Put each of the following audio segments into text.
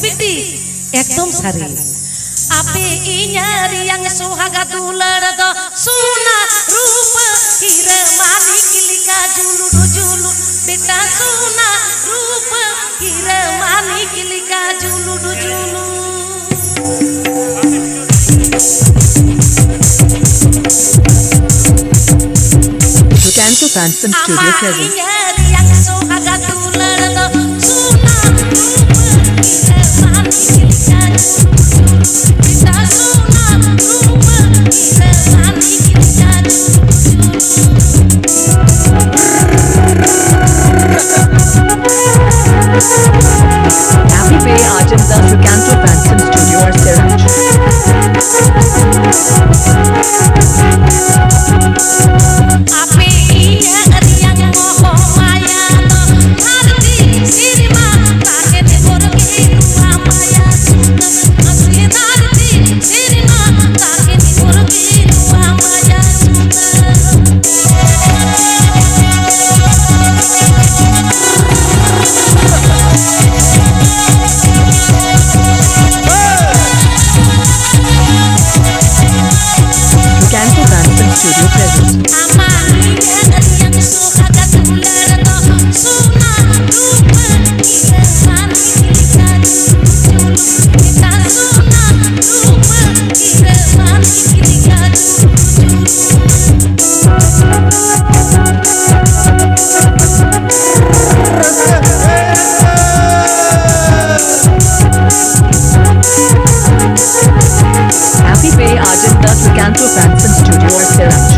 पिटी एकदम सारी आपे इnyar yang sohaga dular do suna रूप हीरा मानिक लिखा जुलू जुलू बेटा suna रूप हीरा मानिक लिखा Julu Julu Canto Fanson Studio present. Happy Bay Ajanta to Canto Fanson Studio or Siraj. Studio present. Happy Bay Ajanta to Canto Fanson Studio or Siraj.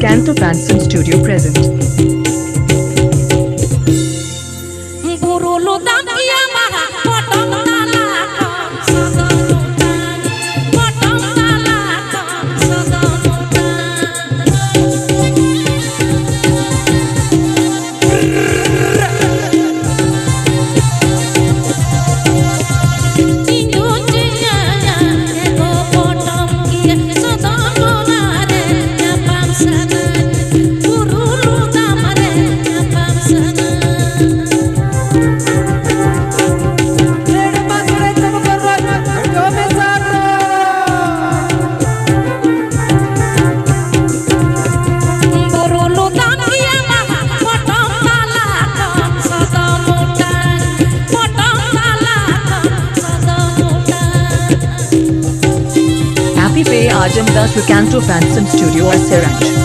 Canto Fanson Studio present. Happy Bay Ajanta to Canto Fanson Studio or Siraj.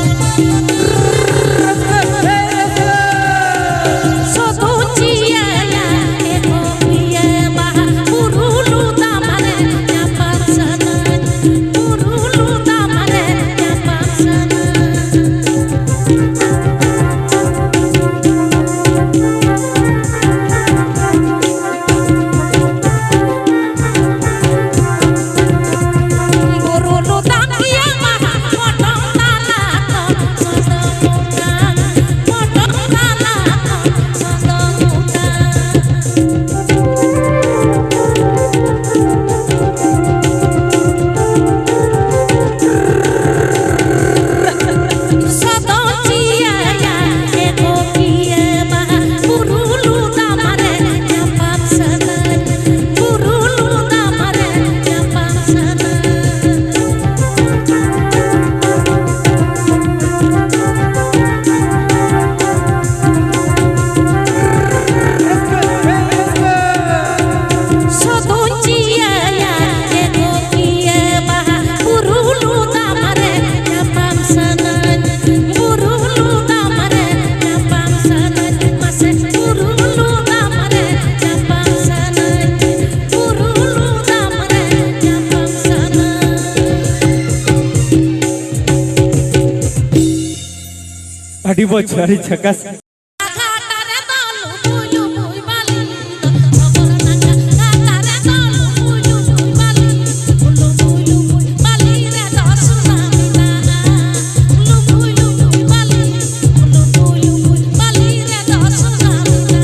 ଶାଢ଼ୀ ବଛାରି ଛକାସ ଘାଟାରେ ଦଲୁ ବୁଲୁ ବୁଇ ବାଲି ଖବର ନାଙ୍ଗା ଘାଟାରେ ଦଲୁ ବୁଲୁ ବୁଇ ବାଲି ବୁଲୁ ବୁଲୁ ବୁଇ ବାଲି ରେ ଦସୁନା ମିନା ବୁଲୁ ବୁଲୁ ବୁଇ ବାଲି ବୁଲୁ ବୁଲୁ ବୁଇ ବାଲି ରେ ଦସୁନା ମିନା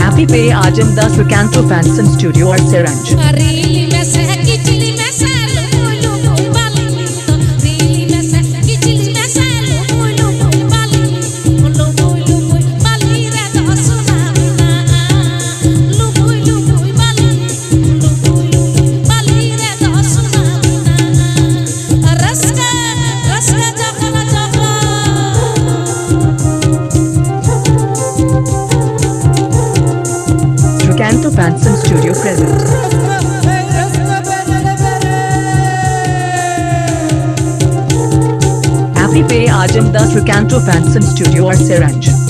Happy Pay Ajam Das Recanto Fanson Studio or Seranj. रीली में से किचली में से लुलु बुई बाली रीली में से किचली में से लुलु बुई बाली लुलु बुई बाली रे दसुना मिना लुलु बुई बाली लुलु बुई बाली रे दसुना मिना रसका जखना जखना Recanto Fanson Studio present. Happy Pay Ajam Das Recanto Fanson Studio or Seranj.